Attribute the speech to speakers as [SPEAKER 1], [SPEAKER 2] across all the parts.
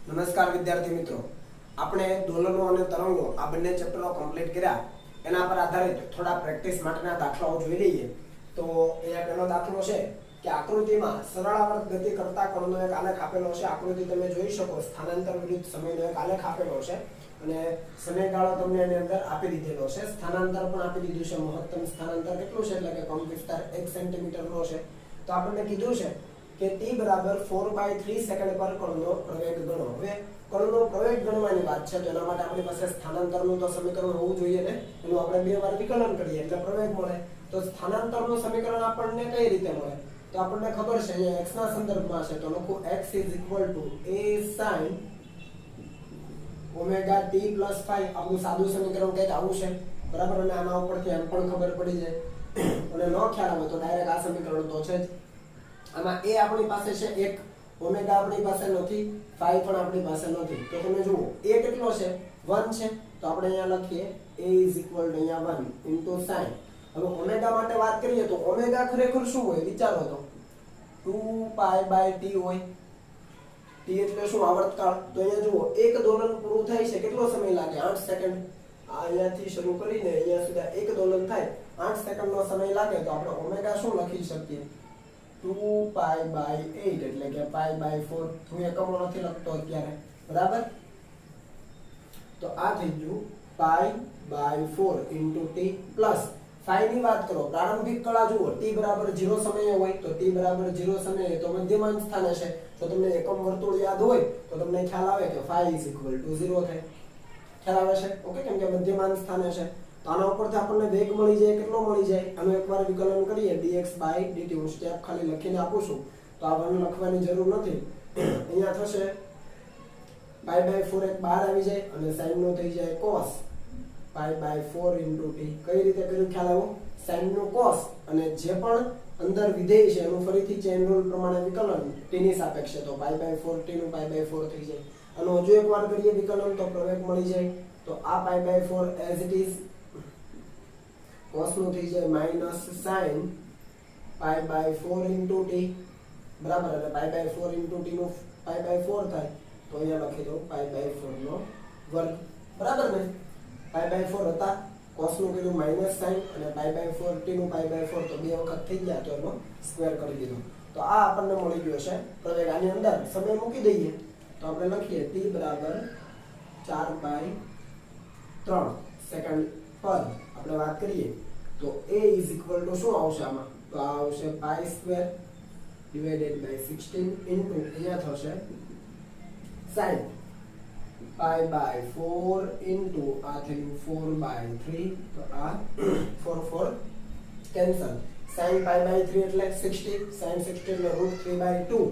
[SPEAKER 1] નમસ્કાર વિદ્યાર્થી મિત્રો, આપણે દોલનો અને તરંગો આ બંને ચેપ્ટરો કમ્પ્લીટ કર્યા. એના પર આધારિત થોડા પ્રેક્ટિસ માટેના દાખલાઓ જોઈ લઈએ. તો અહીંયા પહેલો દાખલો છે કે આકૃતિમાં સરળાવર્ત ગતિ કરતા કણનો એક આલેખ આપેલો છે. આકૃતિ તમે જોઈ શકો, સ્થાનાંતર વિરુદ્ધ સમયનો એક આલેખ આપેલો છે અને સમયગાળો તમને એની અંદર આપી દીધેલો છે. સ્થાનાંતર પણ આપી દીધું છે. મહત્તમ સ્થાનાંતર કેટલું છે, એટલે કે કંપ વિસ્તાર 1 સેન્ટીમીટરનો છે. તો આપણને કીધું છે કે t બરાબર 4/3 સેકન્ડ પર કણનો પ્રવેગ ગણો. હવે કણનો પ્રવેગ ગણવાની વાત છે, તો એના માટે આપણી પાસે સ્થાનાંતરનું તો સમીકરણ હોવું જોઈએ ને. એનું આપણે બે વાર વિકલન કરીએ એટલે પ્રવેગ મળે. તો સ્થાનાંતરનું સમીકરણ આપણને કઈ રીતે મળે? તો આપણને ખબર છે અહીંયા x ના સંદર્ભમાં છે, તો લખું x = a sin omega t + phi. આપણું સાદું સમીકરણ કંઈક આવું છે, બરાબર. અને આના ઉપરથી એમ પણ ખબર પડી જાય અને ન ખ્યાલ આવે તો ડાયરેક્ટ આ સમીકરણ તો છે જ. આમાં a આપણી પાસે છે 1, ઓમેગા આપણી પાસે નથી, phi પણ આપણી પાસે નથી. તો તમે જુઓ a કેટલો છે? 1 છે. તો આપણે અહીંયા લખીએ a = અહીંયા 1 * sin. હવે ઓમેગા માટે વાત કરીએ તો ઓમેગા ખરેખર શું હોય વિચારો તો? 2π/t હોય. t એટલે શું? આવર્તકાળ. તો અહીંયા જુઓ એક દોલન પૂરું થાય છે કેટલો સમય લાગે? 8 સેકન્ડ. અહીંયાથી શરૂ કરીને અહીંયા સુધી એક દોલન થાય 8 સેકન્ડનો સમય લાગે. તો આપણે ઓમેગા શું લખી શકીએ? 2π/8 એટલે કે π/4. હું એકમો નથી લખતો અત્યારે, બરાબર. તો આ થઈ ગયું π/4 * t પ્લસ phi ની વાત કરો. પ્રારંભિક કળા જુઓ, t બરાબર 0 સમયે હોય તો t બરાબર 0 સમયે તો મધ્યમાન સ્થાને છે. જો તમને એકમ વર્તુળ યાદ હોય તો તમને ખ્યાલ આવે કે phi = 0 થાય. ખ્યાલ આવે છે? ઓકે, કેમ કે મધ્યમાન સ્થાને છે. તો આના ઉપરથી આપણને વેગ મળી જાય. કેટલો મળી જાય? આનું એકવાર વિકલન કરીએ dx/dt. હું સ્ટેપ ખાલી લખીને આપું છું, તો આ 1 લખવાની જરૂર નથી. અહીંયા થશે π/4 એક બહાર આવી જાય અને sin નો થઈ જાય cos π/4 * t. કઈ રીતે કર્યું ખ્યાલ આવ્યો? sin નું cos અને જે પણ અંદર વિધેય છે એનું ફરીથી ચેન રૂલ પ્રમાણે વિકલન t ની સાપેક્ષે. તો π/4 t નું π/4 થઈ જાય. અને હજુ એકવાર કરીએ વિકલન તો પ્રવેગ મળી જાય. તો આ π/4 as it is cos નું થઈ જાય માઈનસ sin π/4 * t, બરાબર. અને π/4 * t નું π/4 થાય તો અહીંયા લખી દઉં π/4 નો વર્ગ, બરાબર ને. π/4 હતા, cos નું કીધું માઈનસ sin અને π/4 t નું π/4 તો બે વખત થઈ ગયા તો એનો સ્ક્વેર કરી દીધો. તો આ આપણને મળી ગયો છે પ્રવેગ. આની અંદર સમય મૂકી દઈએ તો આપણે લખીએ t બરાબર 4/3 સેકન્ડ પર આપણે વાત કરીએ તો a = શું આવશે આમાં? તો આ આવશે π² / 16 ઇન્ટુ અહીંયા થશે sin π/4 ઇન્ટુ આ થયું 4/3. તો આ 4 કેન્સલ. sin π/3 એટલે 60, sin 60 એટલે √3/2.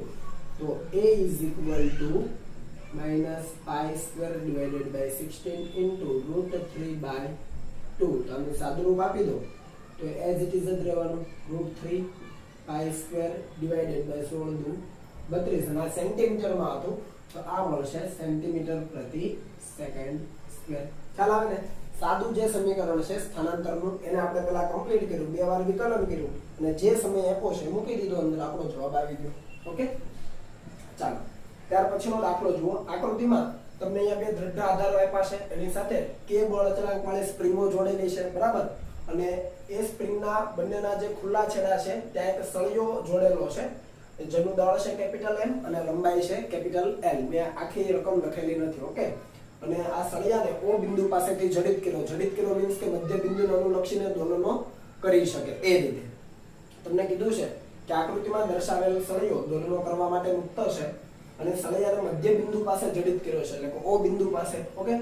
[SPEAKER 1] તો a = -π² / 16 ઇન્ટુ √3/2. તો આનું સાદું રૂપ આપી દો તો as it is જ રહેવાનું. √3π² / 16 × 32. અને આ સેન્ટીમીટરમાં હતું તો આ મળશે સેન્ટીમીટર પ્રતિ સેકન્ડ સ્ક્વેર. ખ્યાલ આવે ને? સાદું જે સમીકરણ છે સ્થાનાંતરનું એને આપણે પહેલા કમ્પ્લીટ કર્યું, બે વાર વિકલન કર્યું અને જે સમય આપ્યો છે મૂકી દીધો, અંદર આપણો જવાબ આવી ગયો. ઓકે, ચાલો ત્યાર પછીનો દાખલો જુઓ. આકૃતિમાં તમને અહીંયા બે દ્રઢ આધારો આપ્યા છે, એની સાથે k બળ અચળાંક વાળી સ્પ્રિંગો જોડેલી છે, બરાબર. અને એ સ્પ્રિંગના બંનેના જે ખુલ્લા છેડા છે ત્યાં એક સળિયો જોડેલો છે જેનું દળ છે કેપિટલ M અને લંબાઈ છે કેપિટલ L. મેં આખી રકમ લખેલી નથી. ઓકે, અને આ સળિયાને O બિંદુ પાસેથી જડિત કર્યો. જડિત કર્યો મીન્સ કે મધ્ય બિંદુને અનુલક્ષીને દોલનો કરી શકે. એ રીતે તમને કીધું છે કે આકૃતિમાં દર્શાવેલ સળિયો દોલનો કરવા માટે મુક્ત છે અને સળિયાને મધ્ય બિંદુ પાસે જડિત કર્યો છે, એટલે કે O બિંદુ પાસે. ઓકે,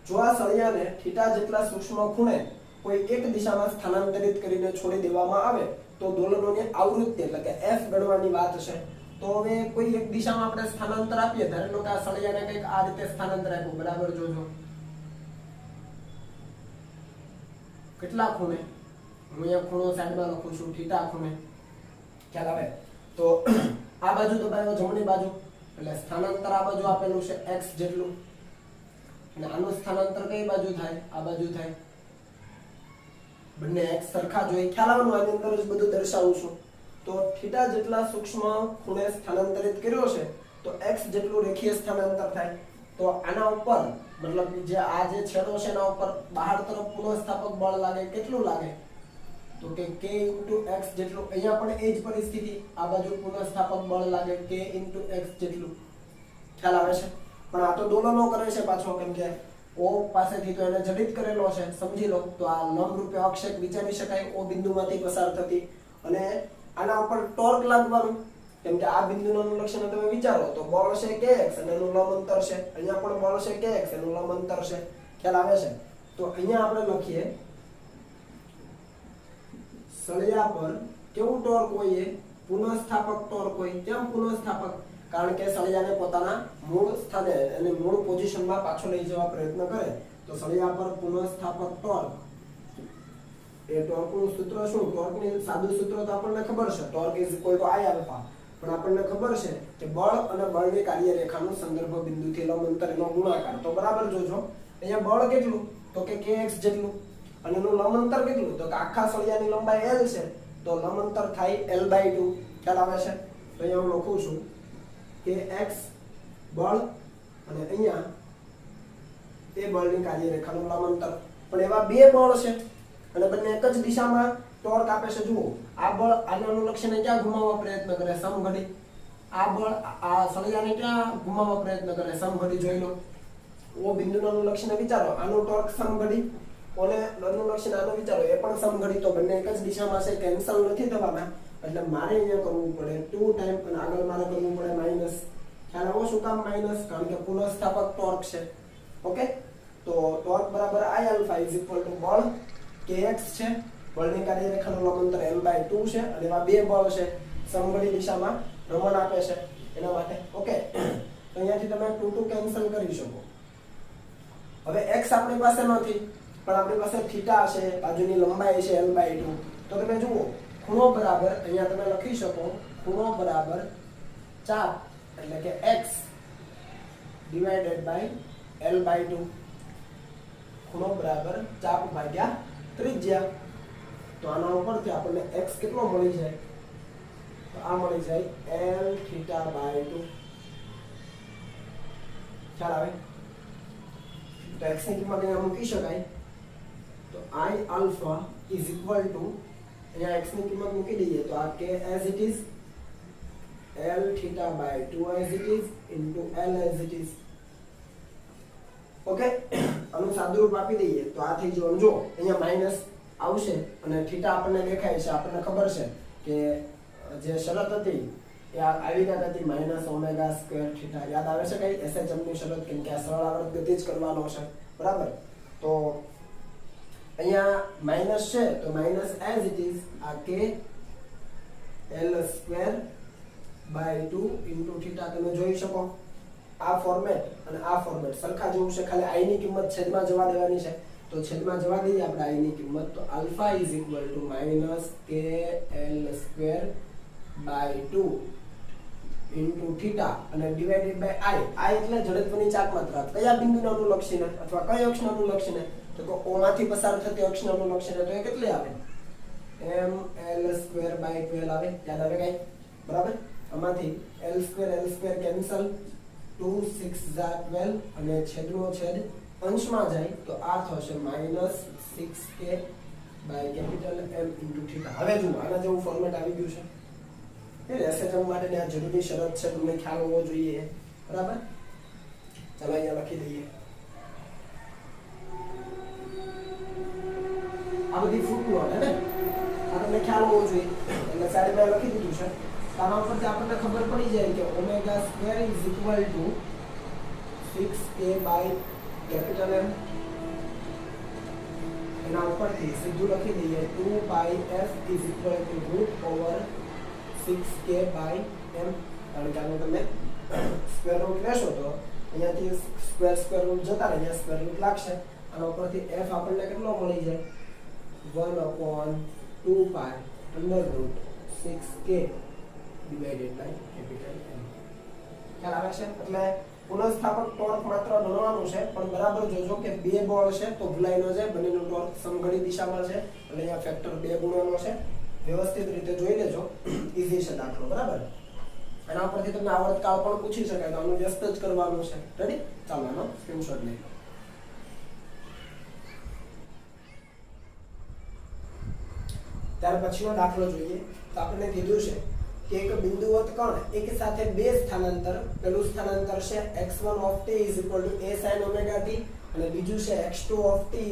[SPEAKER 1] જો આ સળિયાને θ જેટલા સૂક્ષ્મ ખૂણે કોઈ એક દિશામાં સ્થાનાંતરિત કરીને છોડી દેવામાં આવે તો દોલનોની આવૃત્તિ એટલે કે f ગણવાની વાત છે. તો હવે કોઈ એક દિશામાં આપણે સ્થાનાંતર આપીએ, ધારો કે આ સળિયાને કંઈક આ રીતે સ્થાનાંતર આપ્યું, બરાબર. જોજો કેટલા ખૂણે, હું અહીંયા ખૂણો સાઈડમાં લખું છું θ ખૂણે. ખ્યાલ આવે? તો આ બાજુ દબાવ્યો જમણી બાજુ એટલે સ્થાનાંતર આ બાજુ આપેલું છે x જેટલું, અને આનું સ્થાનાંતર કઈ બાજુ થાય? આ બાજુ થાય. બંને x સરખા જ હોય. ખ્યાલ આવવાનું? આની અંદર જ બધું દર્શાવું છું. તો θ જેટલા સૂક્ષ્મ ખૂણે સ્થાનાંતરિત કર્યો છે તો x જેટલું રેખીય સ્થાનાંતર થાય તો આના ઉપર મતલબ જે આ જે છેડો છે એના ઉપર બહાર તરફ પુનઃસ્થાપક બળ લાગે કેટલું લાગે તો કે k * x જેટલું અહીંયા પણ એ જ પરિસ્થિતિ આ બાજુ પુનઃસ્થાપક બળ લાગે k * x જેટલું ખ્યાલ આવે છે પણ આ તો દોલનો કરે છે પાછો કેમ કે O પાસેથી તો એને જડિત કરેલો છે સમજી લો તો આ લંબરૂપે અક્ષેપ વિચારી શકાય O બિંદુમાંથી પસાર થતી અને આના ઉપર ટોર્ક લાગવાનું કેમ કે આ બિંદુનું અનુલક્ષણ તમે વિચારો તો બળ છે kx અને એનું લંબ અંતર છે અહીંયા પણ બળ છે kx એનું લંબ અંતર છે ખ્યાલ આવે છે તો અહીંયા આપણે લખીએ સળિયા પર કેવું ટોર્ક હોય પુનઃસ્થાપક ટોર્ક હોય કેમ પુનઃસ્થાપક કારણ કે સળિયાને પોતાના મૂળ સ્થાને અને મૂળ પોઝિશનમાં પાછો લઈ જવા પ્રયત્ન કરે તો સળિયા પર પુનઃસ્થાપક ટોર્ક એ ટોર્કનું સૂત્ર શું ટોર્કનું સાદું સૂત્ર તો આપણને ખબર છે ટોર્ક = I આલ્ફા પણ આપણને ખબર છે કે બળ અને બળની કાર્યરેખાનો સંદર્ભ બિંદુથી લંબ અંતરનો ગુણાકાર તો બરાબર જોજો અહીંયા બળ કેટલું તો કે kx જેટલું અને એનું લંબ અંતર કેટલું તો કે આખા સળિયાની લંબાઈ l છે તો લંબ અંતર થાય l/2 ખ્યાલ આવે છે તો અહીંયા હું લખું છું કે x બળ અને અહીંયા એ બળની કાર્યરેખાનું લંબ અંતર પણ એવા બે બળ છે અને બંને એક જ દિશામાં ટોર્ક આપે છે જુઓ આ બળ આને અનુલક્ષીને ક્યાં ઘુમાવવા પ્રયત્ન કરે સમઘડી આ બળ આ સળિયાને ક્યાં ઘુમાવવા પ્રયત્ન કરે સમઘડી જોઈ લો O બિંદુનું અનુલક્ષીને વિચારો આનું ટોર્ક સમઘડી ઓને અનુલક્ષીને આનો વિચારો એ પણ સમઘડી તો બંને એક જ દિશામાં છે કેન્સલ નથી થવાના એટલે મારે અહીંયા કરવું પડે 2 ટાઈમ અને આગળ મારે કરવું પડે માઈનસ ખ્યાલ આવો શું કામ માઈનસ કારણ કે પુનઃસ્થાપક ટોર્ક છે ઓકે તો ટોર્ક બરાબર I આલ્ફા = બળ kx છે બળની કાર્યરેખાનું લંબ અંતર l/2 છે અને એમાં બે બળ છે સમઘડી દિશામાં ભ્રમણ આપે છે એના માટે ઓકે તો અહીંયાથી તમે 2 કેન્સલ કરી શકો હવે x આપણી પાસે નથી પણ આપણી પાસે થીટા છે બાજુની લંબાઈ છે l/2 તો તમે જુઓ ખૂણો બરાબર અહીંયા તમે લખી શકો ખૂણો બરાબર ચાપ એટલે કે x / l/2 ખૂણો બરાબર ચાપ ભાગ્યા ત્રિજ્યા તો આના ઉપરથી આપણને x કેટલો મળી જાય તો આ મળી જાય l θ/2 ખ્યાલ આવે તો x ની કિંમત અહીંયા મૂકી શકાય તો I આલ્ફા = અહીંયા x ની કિંમત મૂકી દઈએ તો આ k as it is l θ/2 as it is into l as it is okay આનું સાદુરૂપ આપી દઈએ તો આ થઈ જવાનું જો અહીંયા માઈનસ આવશે અને θ આપણને દેખાય છે આપણને ખબર છે કે જે શરત હતી એ આવી રીતે હતી -ω² θ યાદ આવે છે કઈ SHM ની શરત કેમ કે આ સરળ આવર્ત ગતિ જ કરવાનો છે બરાબર તો અહીંયા માઈનસ છે તો માઈનસ as it is આ k l² / 2 θ તમે જોઈ શકો આ ફોર્મેટ અને આ ફોર્મેટ સરખા જેવું છે ખાલી I ની કિંમત છેદમાં જવા દેવાની છે તો છેદમાં જવા દઈએ આપણે I ની કિંમત તો આલ્ફા = -k l² / 2 θ અને ડિવાઇડેડ બાય I એટલે જડત્વની ચાક માત્રા કયા બિંદુને અનુલક્ષીને અથવા કઈ અક્ષને અનુલક્ષીને તો કે O માંથી પસાર થતી અક્ષને અનુલક્ષીને તો એ કેટલી આવે m l²/12 આવે યાદ આવે કઈ બરાબર આમાંથી l² કેન્સલ 2 6 12 અને છેદનો છેદ અંશમાં જાય તો આ થશે -6k / M * θ હવે જુઓ આના જેવું ફોર્મેટ આવી ગયું છે એ SHM માટેની આ જરૂરી શરત છે તમને ખ્યાલ હોવો જોઈએ બરાબર ચાલો અહીંયા લખી દઈએ આ બધી ફૂટનોટ હે ને આ તમને ખ્યાલ હોવો જોઈએ એટલે સાઈડમાં લખી દીધું છે આના ઉપરથી આપણને ખબર પડી જાય કે ω² = 6k / M એના ઉપરથી સીધું લખી દઈએ 2πf = √6k / M કારણ કે આનો તમે સ્ક્વેર રૂટ લેશો તો અહીંયાથી સ્ક્વેર રૂટ જતા રહે અહીંયા સ્ક્વેર રૂટ લાગશે આના ઉપરથી f આપણને કેટલો મળી જાય 1/2π √6k / M ખ્યાલ આવે છે એટલે પુનઃસ્થાપક ટોર્ક માત્ર ગણવાનું છે પણ બરાબર જોજો કે બે બળ છે તો ભૂલાઈ ન જાય બંનેનો ટોર્ક સમઘડી દિશામાં છે એટલે અહીંયા ફેક્ટર 2 ગુણ્યાનો છે વ્યવસ્થિત રીતે જોઈ લેજો ઈઝી છે દાખલો બરાબર એના પરથી તમને આવર્તકાળ પણ પૂછી શકાય તો આનું વ્યસ્ત જ કરવાનું છે. રેડી? ચાલો આનો સ્ક્રીનશોટ લઈ લો. ત્યાર પછીનો દાખલો જોઈએ. તો આપણે કીધું છે કે એક બિંદુવત કણ એક સાથે બે સ્થાનાંતર, પેલું સ્થાનાંતર છે x1 of t a sin omega t અને બીજું છે x2 of t a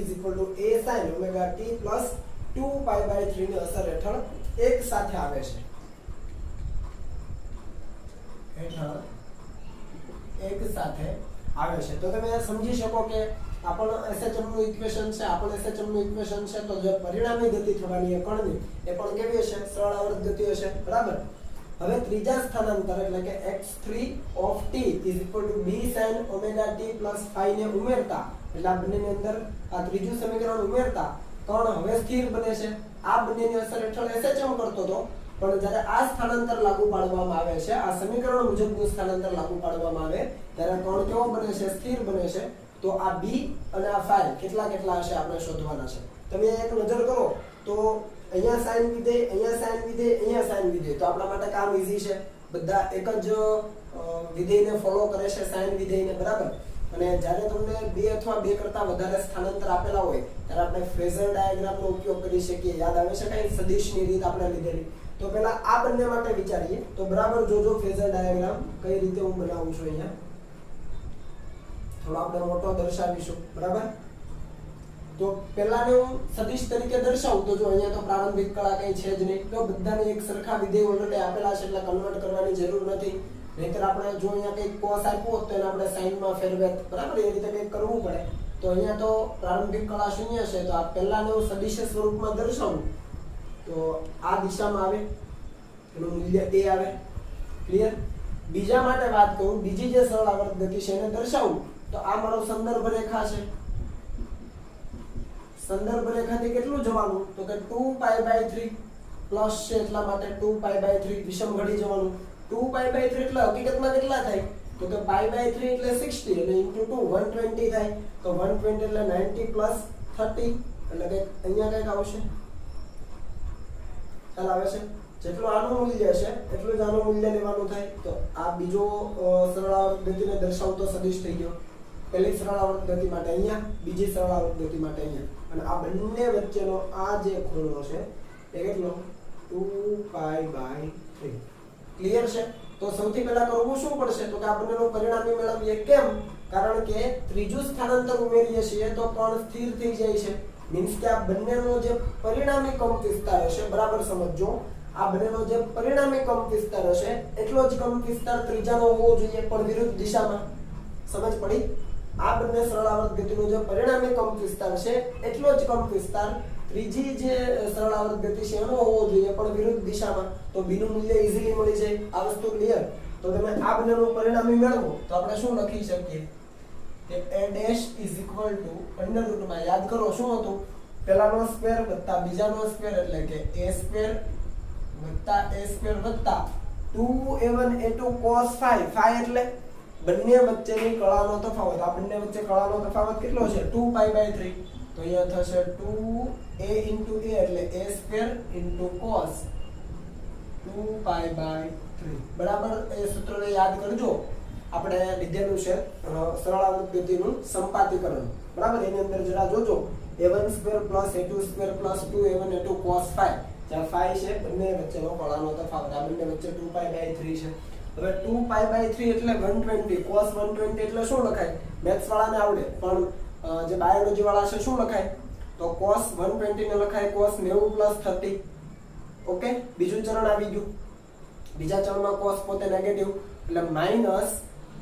[SPEAKER 1] sin omega t plus 2π/3 ની અસર હેઠળ એક સાથે આવે છે. તો તમે સમજી શકો કે આપણ SHM નું ઇક્વેશન છે, તો જે પરિણામી ગતિ થવાની એ કણની એ પણ કેવી હશે? સરળ આવર્ત ગતિ હશે. બરાબર? હવે ત્રીજા સ્થાનાંતર એટલે કે x3 of t b sin omega t plus phi ને ઉમેરતા, એટલે આ બંનેની અંદર આ ત્રીજું સમીકરણ ઉમેરતા કણ હવે સ્થિર બને છે. આ બંનેની અસર હેઠળ SHM કરતો હતો, પણ જ્યારે આ સ્થાનાંતર લાગુ પાડવામાં આવે છે, આ સમીકરણ મુજબનું સ્થાનાંતર લાગુ પાડવામાં આવે ત્યારે કણ કેવો બને છે? સ્થિર બને છે. તો આ b અને આ phi કેટલા હશે આપણે શોધવાના છે. તમે એક નજર કરો તો અહીંયા sin વિધેય, અહીંયા sin વિધેય, અહીંયા sin વિધેય, તો આપણા માટે કામ ઈઝી છે. બધા એક જ વિધેયને ફોલો કરે છે, sin વિધેયને. બરાબર? અને જ્યારે તમને બે અથવા બે કરતા વધારે સ્થાનાંતર આપેલા હોય ત્યારે આપણે ફેઝર ડાયાગ્રામનો ઉપયોગ કરી શકીએ. યાદ આવે છે કઈ સદિશની રીત આપણે લીધેલી? તો પહેલા આ બંને માટે વિચારીએ. તો બરાબર જોજો ફેઝર ડાયાગ્રામ કઈ રીતે હું બનાવું છું. અહીંયા થોડો આપણે મોટો દર્શાવીશું. બરાબર? તો પહેલાને હું સદિશ તરીકે દર્શાવું તો જો અહીંયા તો પ્રારંભિક કળા કઈ છે જ નહીં. તો બધાને એક સરખા વિધેય ઓલરેડી આપેલા છે એટલે કન્વર્ટ કરવાની જરૂર નથી. નહીતર આપણે જો અહીંયા કંઈક cos આપ્યું હોત તો એને આપણે sin માં ફેરવેત. બરાબર? એ રીતે કંઈક કરવું પડે. તો અહીંયા તો પ્રારંભિક કળા શૂન્ય છે, તો આ પહેલાને હું સદિશ સ્વરૂપમાં દર્શાવું તો આ દિશામાં આવે, એનું મૂલ્ય a આવે. ક્લિયર? બીજા માટે વાત કરું, બીજી જે સરળ આવર્ત ગતિ છે એને દર્શાવું તો આ મારો સંદર્ભ રેખા છે. સંદર્ભ રેખાથી કેટલું જવાનું? તો કે 2π/3 પ્લસ છે એટલા માટે 2π/3 વિષમ ઘડી જવાનું. 2π/3 એટલે હકીકતમાં કેટલા થાય? તો કે π/3 એટલે 60 અને * 2 120 થાય. તો 120 એટલે 90 પ્લસ 30 એટલે કે અહીંયા કંઈક આવશે. ખ્યાલ આવે છે? જેટલું આનું મૂલ્ય છે એટલું જ આનું મૂલ્ય લેવાનું થાય. તો આ બીજો સરળ આવર્ત ગતિને દર્શાવતો સદિશ થઈ ગયો. પહેલી સરળ આવર્ત ગતિ માટે અહીંયા, બીજી સરળ આવર્ત ગતિ માટે અહીંયા. અને આ બંને વચ્ચેનો આ જે ખૂણો છે એ કેટલો? 2π/3. ક્લિયર છે? તો સૌથી પહેલા કરવું શું પડશે? તો કે આ બંનેનું પરિણામી મેળવીએ. કેમ? કારણ કે ત્રીજું સ્થાનાંતર ઉમેરીએ છીએ તો કણ સ્થિર થઈ જાય છે. મીન્સ કે આ બંનેનો જે પરિણામી કંપ વિસ્તાર હશે, બરાબર સમજો, આ બંનેનો જે પરિણામી કંપ વિસ્તાર હશે એટલો જ કંપ વિસ્તાર ત્રીજાનો હોવો જોઈએ, પણ વિરુદ્ધ દિશામાં. સમજ પડી? આ બંને સરળ આવર્ત ગતિનો જે પરિણામી કંપ વિસ્તાર છે એટલો જ કંપ વિસ્તાર ત્રીજી જે સરળ આવર્ત ગતિ છે એનો હોવો જોઈએ, પણ વિરુદ્ધ દિશામાં. તો b નું મૂલ્ય ઈઝીલી મળી જાય. આ વસ્તુ ક્લિયર? તો તમે આ બંનેનું પરિણામી મેળવો તો આપણે શું લખી શકીએ કે a' √, માં યાદ કરો શું હતું? પહેલાનો સ્ક્વેર વત્તા બીજાનો સ્ક્વેર એટલે કે a² વત્તા a² વત્તા 2a1 a2 cos phi. phi એટલે બંને વચ્ચેની કળાનો તફાવત. આ બંને વચ્ચે કળાનો તફાવત કેટલો છે? 2π/3. તો અહીંયા થશે 2a * a એટલે a² cos 2π/3. બરાબર? એ સૂત્રને યાદ કરજો. આપણે લીધેલું છે સરળ આવર્ત ગતિનું સંપાતીકરણ. બરાબર? એની અંદર જરા જોજો a1² + a2² + 2a1 a2 cos phi. જ્યાં phi છે બંને વચ્ચેનો કળાનો તફાવત. આ બંને વચ્ચે 2π/3 છે. હવે 2π/3 એટલે 120. cos 120 એટલે શું લખાય? મેથ્સ વાળાને આવડે, પણ જે બાયોલોજી વાળા છે શું લખાય? તો cos 120 ને લખાય cos 90 + 30. ઓકે? બીજું ચરણ આવી ગયું. બીજા ચરણમાં cos પોતે નેગેટિવ એટલે માઈનસ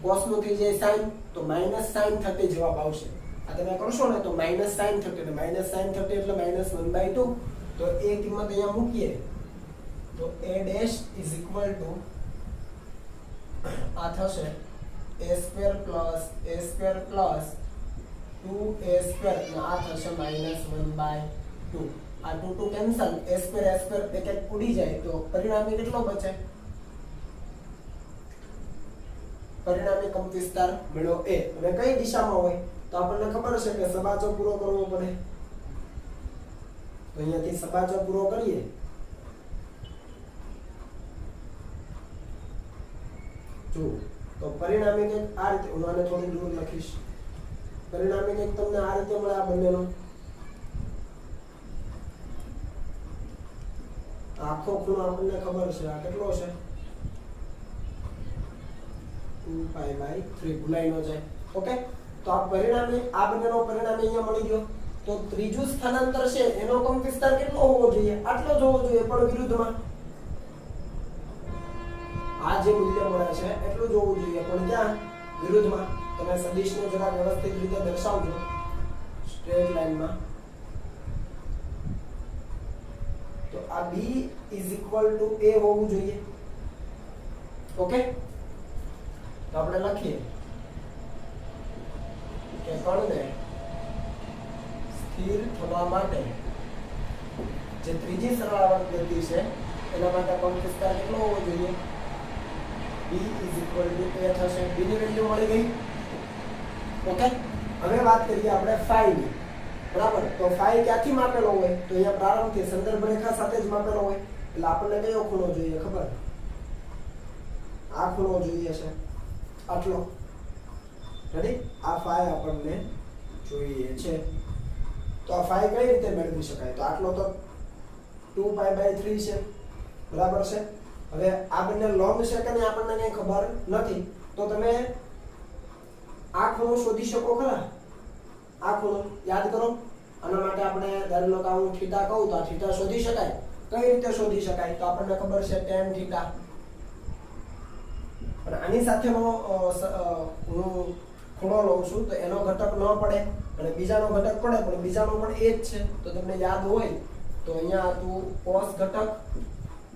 [SPEAKER 1] cos નું થઈ જાય sin, તો -sin 30 જવાબ આવશે. આ તમે કરશો ને તો -sin 30 એટલે -sin 30 એટલે -1/2. તો એ કિંમત અહીંયા મૂકીએ તો a' = આ થશે a² + a² + 2a² અને આ થશે -1/2. આ 2 કેન્સલ, a² પેકેટ ઉડી જાય તો પરિણામી કેટલો બચે? પરિણામી કંપ વિસ્તાર મળ્યો a. અને કઈ દિશામાં હોય? તો આપણને ખબર છે કે સબાચો પૂરો કરવો પડે. તો અહીંયાથી સબાચો પૂરો કરીએ 2 તો પરિણામી કંઈક આ રીતે હું આને થોડી દૂર લખીશ પરિણામી કંઈક તમને આ રીતે મળે આ બંનેનો આખો ખૂણો આપણને ખબર છે આ કેટલો છે 2π/3 ભૂલાઈ ન જાય ઓકે તો આ પરિણામી આ બંનેનો પરિણામી અહીંયા મળી ગયો તો ત્રીજું સ્થાનાંતર છે એનો કંપ વિસ્તાર કેટલો હોવો જોઈએ આટલો જ હોવો જોઈએ પણ વિરુદ્ધમાં આ જે મૂલ્ય મળે છે એટલું જ હોવું જોઈએ પણ ક્યાં વિરુદ્ધમાં તમે સદિશને જરા વ્યવસ્થિત રીતે દર્શાવજો સ્ટ્રેટ લાઈનમાં તો આ b = a હોવું જોઈએ ઓકે તો આપણે લખીએ કે કણને સ્થિર થવા માટે જે ત્રીજી સરળાવર્ત ગતિ છે એના માટે કંપ વિસ્તાર કેટલો હોવો જોઈએ b = a થશે b ની વેલ્યુ મળી ગઈ ઓકે હવે વાત કરીએ આપણે phi ની બરાબર તો phi ક્યાંથી માપેલો હોય તો અહીંયા પ્રારંભથી સંદર્ભ રેખા સાથે જ માપેલો હોય એટલે આપણને કયો ખૂણો જોઈએ ખબર આ ખૂણો જોઈએ છે આટલો રેડી આ phi આપણને જોઈએ છે તો આ phi કઈ રીતે મેળવી શકાય તો આટલો તો 2π/3 છે બરાબર છે હવે આ બંને લંબ છે કે નહીં આપણને કઈ ખબર નથી તો તમે આ ખૂણો શોધી શકો ખરા આ ખૂણો યાદ કરો આના માટે આપણે ધારી લો કે હું થીટા કહું તો આ થીટા શોધી શકાય કઈ રીતે શોધી શકાય તો આપણને ખબર છે tan થીટા પણ આની સાથેનો હું ખૂણો લઉં છું તો એનો ઘટક ન પડે અને બીજાનો ઘટક પડે પણ બીજાનો પણ એ જ છે તો તમને યાદ હોય તો અહીંયા હતું cos ઘટક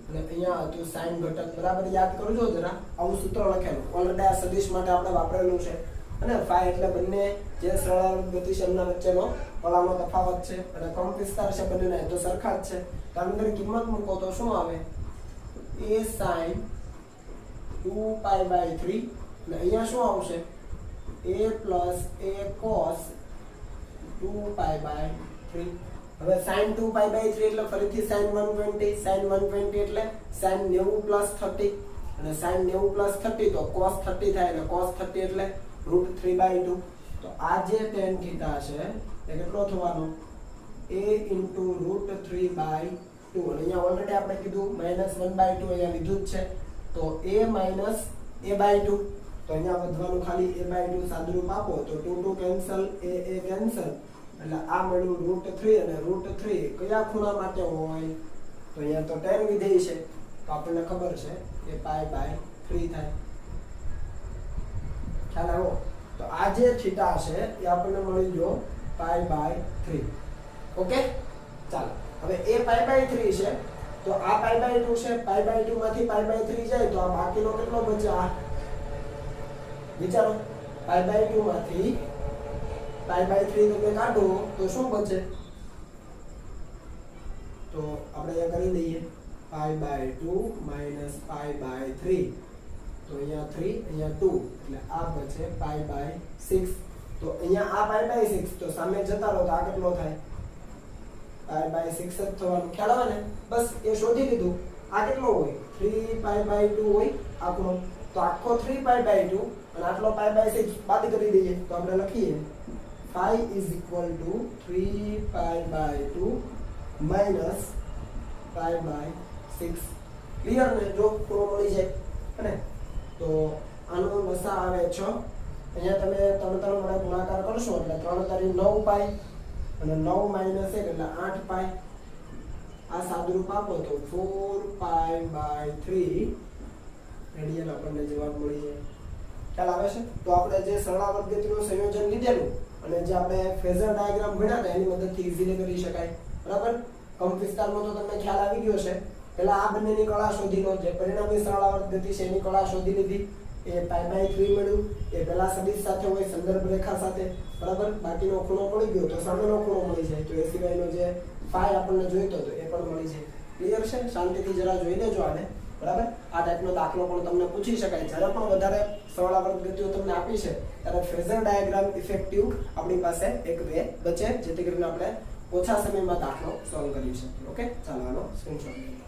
[SPEAKER 1] અને અહીંયા હતું sin ઘટક બરાબર યાદ કરજો જરા આવું સૂત્ર લખેલું ઓલરેડી આ સદિશ માટે આપણે વાપરેલું છે અને phi એટલે બંને જે સરળાવર્ત ગતિ છે એમના વચ્ચેનો કળાનો તફાવત છે અને કંપ વિસ્તાર છે બંનેના તો સરખા જ છે તો અંદર કિંમત મૂકો તો શું આવે a sin 2π/3 અને અહીંયા શું આવશે a + a cos 2π/3 હવે sin 2π/3 એટલે ફરીથી sin 120 sin 120 એટલે sin 90 + 30 અને sin 90 + 30 તો cos 30 થાય અને cos 30 એટલે √3/2 તો આ જે tan થીટા છે એ કેટલો થવાનો a × √3/2 અને અહીંયા ઓલરેડી આપણે કીધું -1/2 અહીંયા લીધું જ છે તો a - a/2 તો અહીંયા વધવાનું ખાલી a/2 સાદુરૂપ આપો તો 2 કેન્સલ a કેન્સલ એટલે આ મળ્યું √3 અને √3 કયા ખૂણા માટે હોય તો અહીંયા તો tan વિધેય છે તો આપણને ખબર છે એ π/3 થાય ખ્યાલ આવ્યો તો આ જે થીટા છે એ આપણને મળી ગયો π/3 ઓકે ચાલો હવે એ π/3 છે તો આ π/2 છે π/2 માંથી π/3 જાય તો આ બાકીનો કેટલો બચે આ વિચારો π/2 માંથી π/3 તમે કાઢો તો શું બચે તો આપણે અહીંયા કરી દઈએ π/2 - π/3 તો અહીંયા 3 અહીંયા 2 એટલે આ બચે π/6 તો અહીંયા આ π/6 તો સામે જતા રહો તો આ કેટલો થાય π/6 જ થવાનું ખ્યાલ આવે ને બસ એ શોધી લીધું આ કેટલો હોય 3π/2 હોય આપણો તો આખો 3π/2 અને આટલો π/6 બાદ કરી દઈએ તો આપણે લખીએ phi = 3π/2 - π/6 ક્લિયર ને જો પૂરો મળી જાય અને તો આનો લસા આવે 6 અહીંયા તમે 3 વડે ગુણાકાર કરશો એટલે 3 × 9π અને 9 - 1 એટલે 8π આ સાદુરૂપ આપો તો 4π/3 રેડિયન આપણને જવાબ મળી જાય ખ્યાલ આવે છે તો આપણે જે સરળાવર્ત ગતિનું સંયોજન લીધેલું અને જે આપણે ફેઝર ડાયાગ્રામ ભણ્યા હતા એની મદદથી ઈઝીલી કરી શકાય બરાબર કંપ વિસ્તારમાં તો તમને ખ્યાલ આવી ગયો છે પહેલા આ બંનેની કળા શોધી લો જે પરિણામી સરળાવર્ત ગતિ છે એની કળા શોધી લીધી એ π/3 મળ્યું એ પહેલા સદિશ સાથે હોય સંદર્ભ રેખા સાથે બરાબર બાકીનો ખૂણો મળી ગયો તો સામેનો ખૂણો મળી જાય તો એ સિવાયનો જે phi આપણને જોઈતો હતો એ પણ મળી જાય ક્લિયર છે શાંતિથી જરા જોઈ લેજો આને બરાબર આ ટાઈપનો દાખલો પણ તમને પૂછી શકાય જ્યારે પણ વધારે સરળાવર્ત ગતિઓ તમને આપી છે ત્યારે ફેઝર ડાયાગ્રામ ઇફેક્ટિવ આપણી પાસે એક વે બચે જેથી કરીને આપણે ઓછા સમયમાં દાખલો સોલ્વ કરી શકીએ ઓકે ચાલો આનો સ્ક્રીનશોટ લઈએ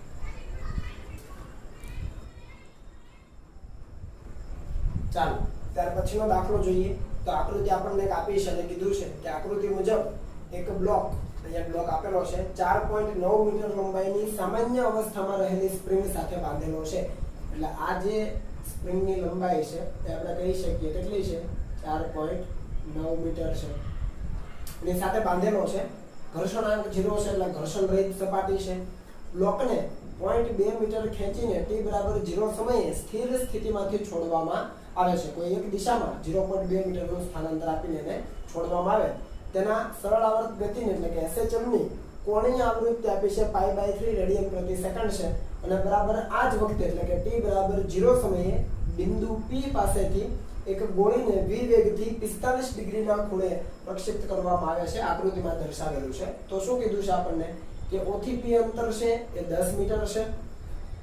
[SPEAKER 1] ચાલો ત્યાર પછીનો દાખલો જોઈએ. તો આકૃતિ આપણને એક આપી છે અને કીધું છે કે આકૃતિ મુજબ એક બ્લોક, અહીંયા બ્લોક આપેલો છે 4.9 મીટર લંબાઈની સામાન્ય અવસ્થામાં રહેલી સ્પ્રિંગ સાથે બાંધેલો છે. એટલે આ જે સ્પ્રિંગની લંબાઈ છે તે આપણે કહી શકીએ કેટલી છે? 4.9 મીટર છે. એની સાથે બાંધેલો છે. ઘર્ષણાંક 0 છે એટલે ઘર્ષણ રહિત સપાટી છે. બ્લોકને 0.2 મીટર ખેંચીને t બરાબર 0 સમયે સ્થિર સ્થિતિમાંથી છોડવામાં આવે છે. કોઈ એક દિશામાં 0.2 મીટરનું સ્થાનાંતર આપીને એને છોડવામાં આવે. તેના સરળ આવર્ત ગતિને એટલે કે SHM ની કોણીય આવૃત્તિ આપી છે π/3 રેડિયન પ્રતિ સેકન્ડ છે અને બરાબર આ જ વખતે એટલે કે t બરાબર 0 સમયે બિંદુ P પાસેથી એક ગોળીને v વેગથી 45 ડિગ્રીના ખૂણે પ્રક્ષેપિત કરવામાં આવે છે. આકૃતિમાં દર્શાવેલું છે. તો શું કીધું છે આપણને કે O થી P અંતર છે એ 10 મીટર છે.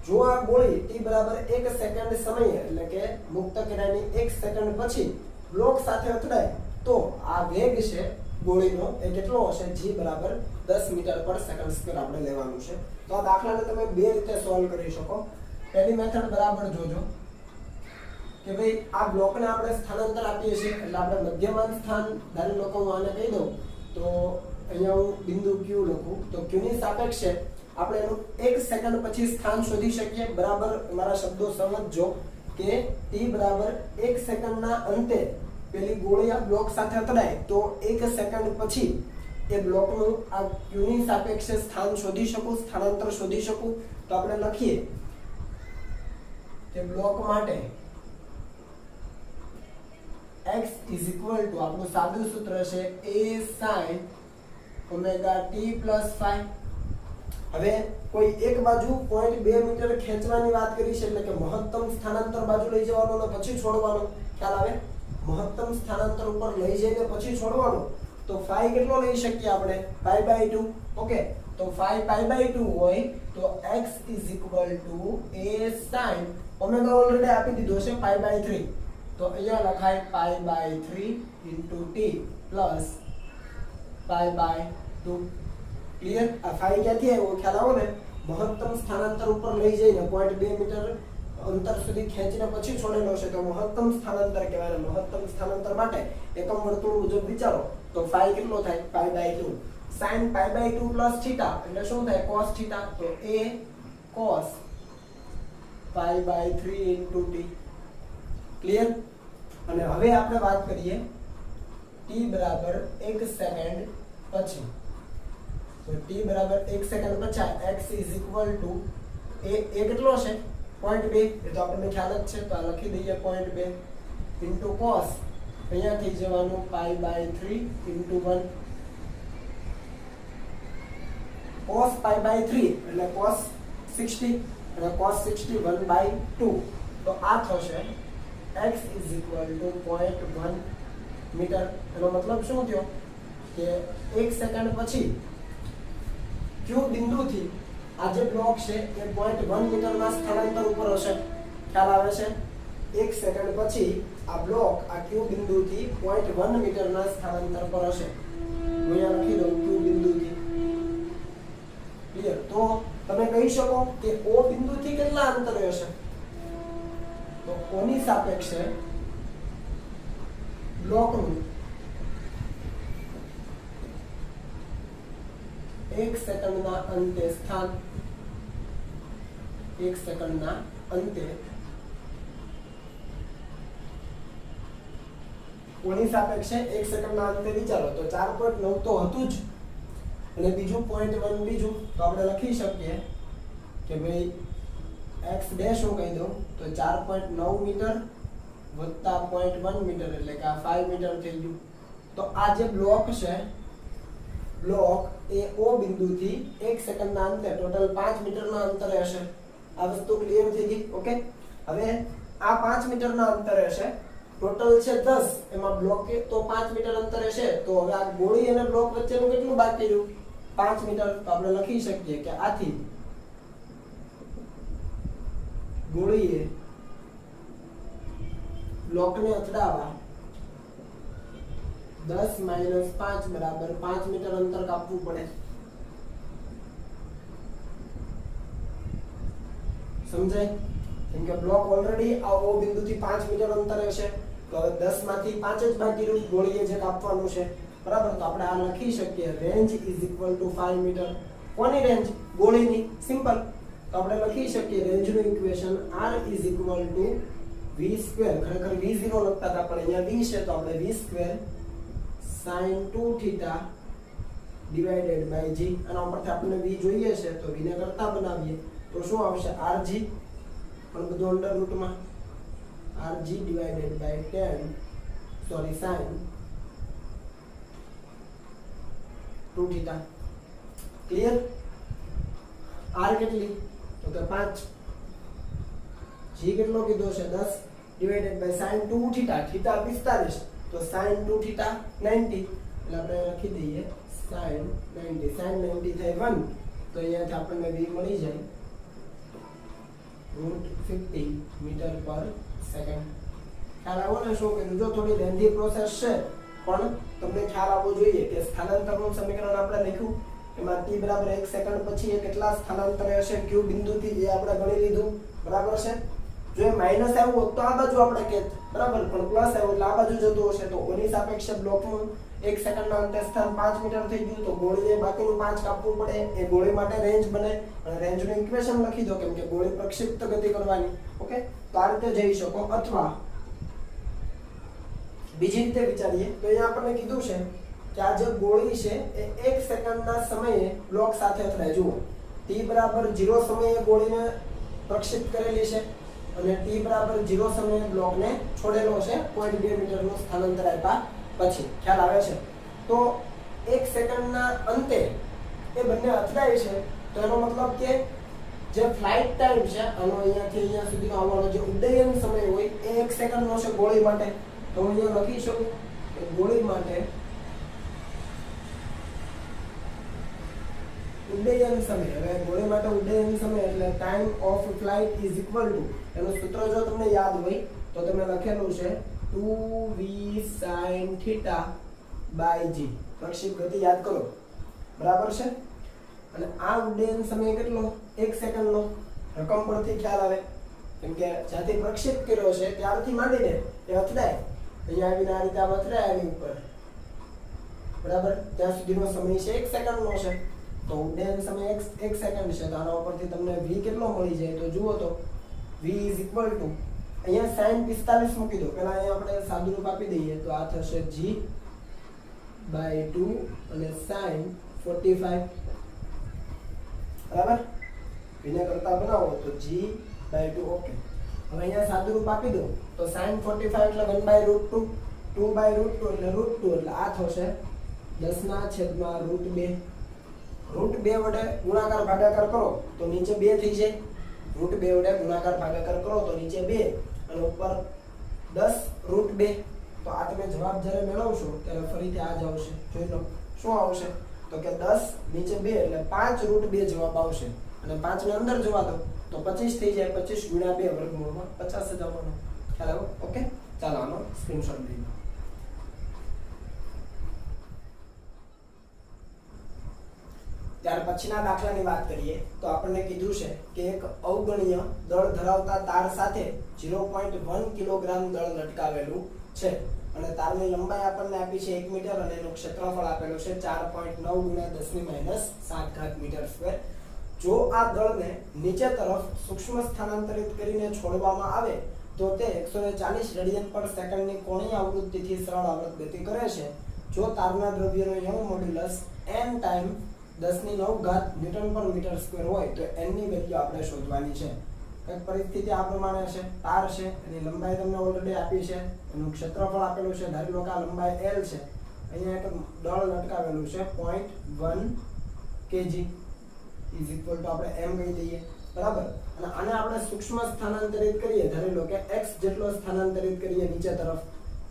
[SPEAKER 1] જો આ ગોળી t બરાબર 1 સેકન્ડ સમયે એટલે કે મુક્ત કર્યાની 1 સેકન્ડ પછી બ્લોક સાથે અથડાય તો આ વેગ છે ગોળીનો એ કેટલો હશે? g બરાબર 10 મીટર પર સેકન્ડ સ્ક્વેર આપણે લેવાનું છે. તો આ દાખલાને તમે બે રીતે સોલ્વ કરી શકો. પહેલી મેથડ બરાબર જોજો કે ભાઈ આ બ્લોકને આપણે સ્થાનાંતર આપીએ છીએ એટલે આપણે મધ્યમાન સ્થાન ધારી લો કે હું આને કહી દઉં તો અહીંયા હું બિંદુ Q લખું તો Q ની સાપેક્ષે આપણે એનું 1 સેકન્ડ પછી સ્થાન શોધી શકીએ. બરાબર મારા શબ્દો સમજજો કે t બરાબર 1 સેકન્ડના અંતે પેલી ગોળી આ બ્લોક સાથે અથડાય તો 1 સેકન્ડ પછી એ બ્લોકનું આ Q ની સાપેક્ષે સ્થાન શોધી શકું, સ્થાનાંતર શોધી શકું. તો આપણે લખીએ કે બ્લોક માટે x is equal to આપણું સાદું સૂત્ર છે a sin omega t plus phi. હવે કોઈ એક બાજુ 0.2 મીટર ખેંચવાની વાત કરી છે એટલે કે મહત્તમ સ્થાનાંતર બાજુ લઈ જવાનો અને પછી છોડવાનો. ખ્યાલ આવે? મહત્તમ સ્થાનાંતર ઉપર લઈ જઈને પછી છોડવાનો. તો phi કેટલો લઈ શકીએ આપણે? π/2. ઓકે, તો phi π/2 હોય તો x is equal to a sin omega already આપી દીધો છે π/3. તો અહીંયા લખાય π/3 into t plus π/2. ક્લિયર? આ phi ક્યાંથી આવ્યો ખ્યાલ આવો ને? મહત્તમ સ્થાનાંતર ઉપર લઈ જઈને 0.2 મીટર અંતર સુધી ખેંચીને પછી છોડેલો છે તો મહત્તમ સ્થાનાંતર કહેવાય. મહત્તમ સ્થાનાંતર માટે એકમ વર્તુળ મુજબ વિચારો તો phi કેટલો થાય? π/2. sin π/2 plus θ એટલે શું થાય? cos θ. તો a cos π/3 into t. Clear? અને હવે આપણે વાત કરીએ t બરાબર 1 સેકન્ડ પછી. તો t બરાબર 1 સેકન્ડ પછી x is equal to a કેટલો છે? 0.2. એ તો આપણને ખ્યાલ જ છે તો આ લખી દઈએ 0.2 into cos અહીંયા થઈ જવાનું π/3 into 1. cos π/3 એટલે cos 60 અને cos 60 1/2. તો આ થશે x is equal to 0.1 metre. એનો મતલબ શું થયો કે 1 સેકન્ડ પછી Q બિંદુથી આ જે બ્લોક છે એ 0.1 મીટરના સ્થાનાંતર ઉપર હશે. ખ્યાલ આવે છે? 1 સેકન્ડ પછી આ બ્લોક આ Q બિંદુથી 0.1 મીટરના સ્થાનાંતર પર હશે. હું અહીંયા લખી દઉં Q બિંદુથી. ક્લિયર? તો તમે કહી શકો કે O બિંદુથી કેટલા અંતરે હશે? તો O ની સાપેક્ષે બ્લોકનું 1 સેકન્ડના અંતે સ્થાન 1 સેકન્ડના અંતે ઓની સાપેક્ષે 1 સેકન્ડના અંતે વિચારો તો 4.9 તો હતું જ અને બીજું 0.1 બીજું તો આપણે લખી શકીએ કે ભાઈ x ડેશ હું કહી દઉં તો 4.9 મીટર વત્તા 0.1 મીટર એટલે કે આ 5 મીટર થઈ ગયું. તો આ જે બ્લોક છે બ્લોક એ O બિંદુથી 1 સેકન્ડના અંતે ટોટલ 5 મીટરના અંતરે હશે. આ વસ્તુ ક્લિયર થઈ ગઈ? ઓકે, હવે આ 5 મીટરના અંતરે હશે. ટોટલ છે 10, એમાં બ્લોક તો 5 મીટર અંતરે છે. તો હવે આ ગોળી અને બ્લોક વચ્ચેનું કેટલું બાકી રહ્યું? 5 મીટર. તો આપણે લખી શકીએ કે આથી ગોળીએ બ્લોકને અથડાવવા 10 - 5 બરાબર 5 મીટર અંતર કાપવું પડે. સમજાય? કેમ કે બ્લોક ઓલરેડી આ O બિંદુથી 5 મીટર અંતરે છે, તો હવે 10 માંથી 5 જ બાકી રહ્યું, ગોળીએ જે કાપવાનું છે, બરાબર. તો આપણે આ લખી શકીએ range is equal to 5 metre. કોની રેન્જ? ગોળીની. સિમ્પલ. તો આપણે લખી શકીએ રેન્જનું equation r is equal to v square, ખરેખર v0 લખતા હતા પણ અહીંયા v છે તો આપણે v square sin 2 theta divided by g. આના ઉપરથી આપણને v જોઈએ છે તો v ને કરતા બનાવીએ તો શું આવશે? rg, પણ બધું અંડર રૂટમાં, rg divided by 10 sorry sin 2 theta. Clear? r કેટલી? તો કે 5, g કેટલો કીધો છે? 10 divided by sin 2 theta, theta 45 તો sin 2 થીટા 90, એટલે આપણે લખી દઈએ sin 90. sin 90 થાય 1 તો અહીંયાથી આપણને v મળી જાય √50 મીટર પર સેકન્ડ. ખ્યાલ આવો ને શું કર્યું? જો થોડી લેન્ધી પ્રોસેસ છે પણ તમને ખ્યાલ આવવો જોઈએ કે સ્થાનાંતરનું સમીકરણ આપણે લખ્યું એમાં t બરાબર 1 સેકન્ડ પછી એ કેટલા સ્થાનાંતરે હશે q બિંદુથી, એ આપણે ગણી લીધું, બરાબર છે. જો એ માઈનસ આવ્યું હોત તો આ બાજુ આપણે કહેત, બરાબર, પણ પ્લસ આવ્યું એટલે આ બાજુ જતું હશે, તો ઓની સાપેક્ષે બ્લોકનું 1 સેકન્ડના અંતે સ્થાન 5 મીટર થઈ ગયું, તો ગોળીએ બાકીનું 5 કાપવું પડે, એ ગોળી માટે રેન્જ બને, અને રેન્જનું ઇક્વેશન લખી દો કેમ કે ગોળી પ્રક્ષિપ્ત ગતિ કરવાની. ઓકે, તો આ રીતે જઈ શકો. અથવા બીજી રીતે વિચારીએ તો અહીંયા આપણને કીધું છે કે આ જે ગોળી છે એ 1 સેકન્ડના સમયે બ્લોક સાથે અથડાય. જુઓ, t બરાબર 0 સમયે ગોળીને પ્રક્ષિપ્ત કરેલી છે અને t બરાબર 0 સમયે બ્લોકને છોડેલો છે 0.2 મીટરનું સ્થાનાંતર આપ્યા પછી. ખ્યાલ આવે છે? તો 1 સેકન્ડના અંતે એ બંને અથડાય છે, તો એનો મતલબ કે જે ફ્લાઇટ ટાઈમ છે આનો અહીંયાથી અહીંયા સુધીનો આવવાનો જે ઉડ્ડયન સમય હોય એ 1 સેકન્ડનો છે ગોળી માટે. તો હું અહીંયા લખી શકું કે ગોળી માટે ઉડ્ડયન સમય, હવે ગોળી માટે ઉડ્ડયન સમય એટલે time of flight is equal two, એનું સૂત્ર જો તમને યાદ હોય તો તમે લખેલું છે 2v sin theta by g. પ્રક્ષિપ્ત ગતિ યાદ કરો, બરાબર છે. અને આ ઉડ્ડયન સમય કેટલો? 1 સેકન્ડનો. રકમ પરથી ખ્યાલ આવે કેમ કે જ્યાંથી પ્રક્ષિપ્ત કર્યો છે ત્યારથી માંડીને એ અથડાય, અહીંયા આવીને આ રીતે આમ અથડાય આની ઉપર, બરાબર, ત્યાં સુધીનો સમય છે 1 સેકન્ડનો છે. તો ઉડ્ડયન સમય 1 સેકન્ડ છે, તો આના ઉપરથી તમને v કેટલો મળી જાય? તો જુઓ તો v ઇઝ ઇક્વલ ટુ, અહીંયા sin 45 મૂકી દો, પહેલા અહીંયા આપણે સાદુરૂપ આપી દઈએ તો આ થશે g બાય 2 અને sin 45, બરાબર. વિને કરતા બનાવો તો g બાય 2. ઓકે, હવે અહીંયા સાદુરૂપ આપી દો તો sin 45 એટલે 1/√2, 2/√2 એટલે √2, એટલે આ થશે 10/√2. √2 વડે ગુણાકાર ભાગાકાર કરો તો નીચે 2 થઈ જાય. √2 વડે ગુણાકાર ભાગાકાર કરો તો નીચે 2 અને ઉપર 10√2. તો આ તમે જવાબ જ્યારે મેળવશો ત્યારે ફરીથી આ જ આવશે. જોઈ લો શું આવશે તો કે 10 નીચે 2 એટલે 5√2 જવાબ આવશે. અને 5 ને અંદર જવા દો તો 25 થઈ જાય. 25 ગુણ્યા 2 વર્ગમૂળમાં 50 જ આવવાનો. ખ્યાલ આવ્યો? ઓકે, ચાલો આનો સ્ક્રીનશોટ લઈ લો. ત્યાર પછીના દાખલાની વાત કરીએ તો આપણને કીધું છે કે એક અવગણ્ય દળ ધરાવતા તાર સાથે 0.1 કિલોગ્રામ દળ લટકાવેલું છે અને તારની લંબાઈ આપણને આપી છે 1 મીટર અને એનું ક્ષેત્રફળ આપેલું છે 4.9 × 10⁻⁷ મીટર સ્ક્વેર. જો આ દળને નીચે તરફ સૂક્ષ્મ સ્થાનાંતરિત કરીને છોડવામાં આવે તો તે 140 રેડિયન પર સેકન્ડની કોણીય આવૃત્તિથી સરળ આવર્ત ગતિ કરે છે. જો તારના દ્રવ્યનો Young modulus n time 10⁹ newton પર મીટર સ્ક્વેર હોય તો n ની વેલ્યુ આપણે શોધવાની છે. એક પરિસ્થિતિ આ પ્રમાણે છે, તાર છે, એની લંબાઈ તમને ઓલરેડી આપી છે, એનું ક્ષેત્રફળ આપેલું છે, ધારી લો કે આ લંબાઈ l છે, અહીંયા એક દળ લટકાવેલું છે 0.1 kg ઇઝ ઇક્વલ ટુ આપણે m કહી દઈએ, બરાબર. અને આને આપણે સૂક્ષ્મ સ્થાનાંતરિત કરીએ, ધારી લો કે x જેટલો સ્થાનાંતરિત કરીએ નીચે તરફ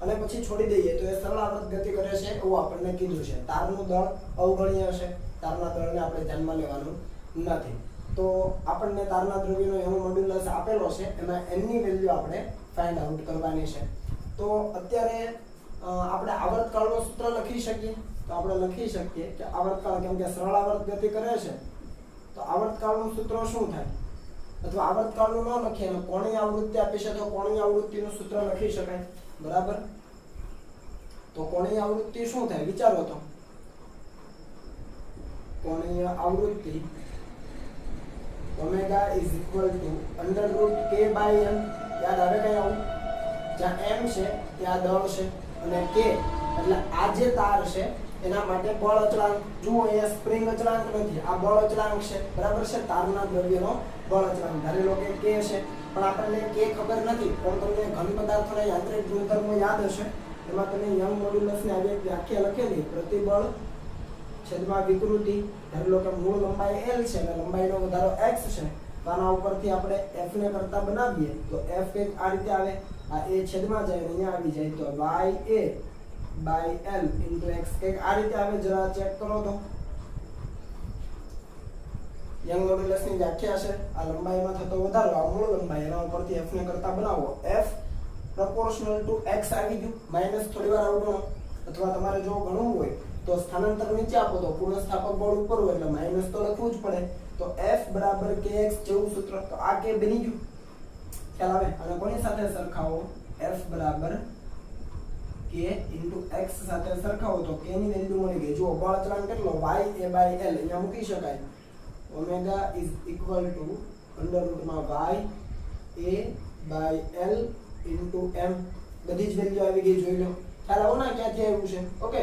[SPEAKER 1] અને પછી છોડી દઈએ તો એ સરળ આવર્ત ગતિ કરે છે એવું આપણને કીધું છે. તારનું દળ અવગણ્ય છે, તારના દળને આપણે ધ્યાનમાં લેવાનું નથી. તો આપણને તારના દ્રવ્યનો યંગ મોડ્યુલસ આપેલો છે, એમાં n ની વેલ્યુ આપણે ફાઇન્ડ આઉટ કરવાની છે. તો અત્યારે આપણે આવર્તકાળનું સૂત્ર લખી શકીએ. તો આપણે લખી શકીએ કે આવર્તકાળ, કેમ કે સરળ આવર્ત ગતિ કરે છે તો આવર્તકાળનું સૂત્ર શું થાય? અથવા આવર્તકાળનું ન લખીએ અને કોણીય આવૃત્તિ આપી છે તો કોણીય આવૃત્તિનું સૂત્ર લખી શકાય, બરાબર? તો કોણીય આવૃત્તિ શું થાય વિચારો તો. કોણીય આવૃત્તિ omega is equal to √k by m. યાદ આવે કઈ આવું? જ્યાં m છે ત્યાં દળ છે અને k એટલે આ જે તાર છે એના માટે બળ અચળાંક. જુઓ અહીંયા સ્પ્રિંગ અચળાંક નથી, આ બળ અચળાંક છે, બરાબર છે? તારના દ્રવ્યનો બળ અચળાંક. ધારી લો કે k છે પણ આપણને k ખબર નથી, પણ તમને ઘન પદાર્થોના યાંત્રિક ગુણધર્મો યાદ હશે. એમાં તમે યંગ મોડ્યુલસની આવી એક વ્યાખ્યા લખેલી, પ્રતિબળ છેદમાં વિકૃતિ. ધારી લો કે મૂળ લંબાઈ l છે અને લંબાઈનો વધારો x છે, તો આના ઉપરથી આપણે f ને કરતા બનાવીએ તો f કંઈક આ રીતે આવે, આ a છેદમાં જાય અને અહીંયા આવી જાય તો y a by l into x કંઈક આ રીતે આવે. જરા ચેક કરો તો યંગ મોડ્યુલસની વ્યાખ્યા છે, આ લંબાઈમાં થતો વધારો, આ મૂળ લંબાઈ, એના ઉપરથી f ને કરતા બનાવો. f proportional to x આવી ગયું, માઈનસ થોડી વાર આવડો, અથવા તમારે જો ગણવું હોય તો સ્થાનાંતર નીચે આપો તો પૂર્ણ સ્થાપક બળ ઉપર હોય એટલે માઈનસ તો લખવું જ પડે. તો f બરાબર kx જેવું સૂત્ર, તો આ k બની ગયું. ખ્યાલ આવે? અને કોની સાથે સરખાવો? f બરાબર k ઇન્ટુ x સાથે સરખાવો તો k ની વેલ્યુ મળી ગઈ. જુઓ બળ અચળાંક કેટલો? y a by l. અહીંયા મૂકી શકાય omega is equal to √y a by l into m. બધી જ વેલ્યુ આવી ગઈ, જોઈ લો. ખ્યાલ આવો ના ક્યાંથી આવ્યું છે? ઓકે,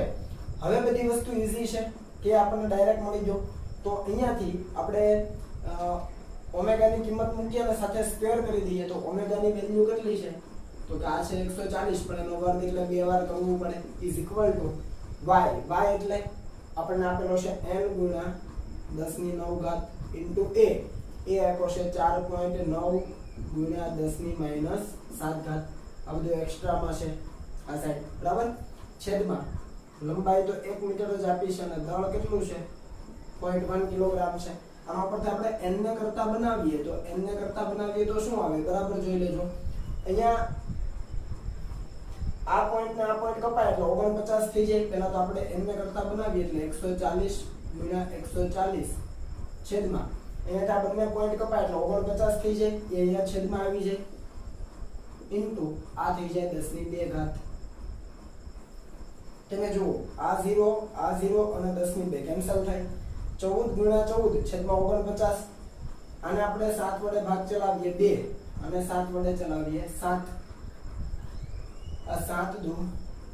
[SPEAKER 1] હવે બધી વસ્તુ ઈઝી છે કે આપણને ડાયરેક્ટ મળી ગયો. તો અહીંયાથી આપણે ઓમેગાની કિંમત મૂકીએ અને સાથે સ્ક્વેર કરી દઈએ તો ઓમેગાની વેલ્યુ કેટલી છે? તો કે આ છે 140, પણ એનો વર્ગ એટલે 2 વાર કરવું પડે. Is equal to y. y એટલે આપણને આપેલો છે n ગુણ્યા 10⁹ ઇન્ટુ a. a આપ્યો છે 4.9 ગુણ્યા 10⁻⁷. આ બધું એક્સ્ટ્રામાં છે આ સાઈડ, બરાબર? છેદમાં લંબાઈ તો 1 મીટર જ આપી છે અને દળ કેટલું છે? 0.1 કિલોગ્રામ છે. આના પરથી આપણે n ને કરતા બનાવીએ તો શું આવે? બરાબર જોઈ લેજો. અહીંયા આ પોઈન્ટ ને આ પોઈન્ટ કપાય એટલે 49 થઈ જાય. પહેલા તો આપણે n ને કરતા બનાવીએ એટલે 140 ગુણ્યા 140 છેદમાં અહીંયા આ બંને પોઈન્ટ કપાય એટલે 49 થઈ જાય, એ અહીંયા છેદમાં આવી જાય ઇન્ટુ આ થઈ જાય 10⁻². તમે જુઓ આ 0 અને 10⁻² કેન્સલ થાય. 14 ગુણ્યા 14 છેદમાં 49. આને આપણે 7 વડે ભાગ ચલાવીએ 2 અને 7 વડે ચલાવીએ 7. આ 7 દુ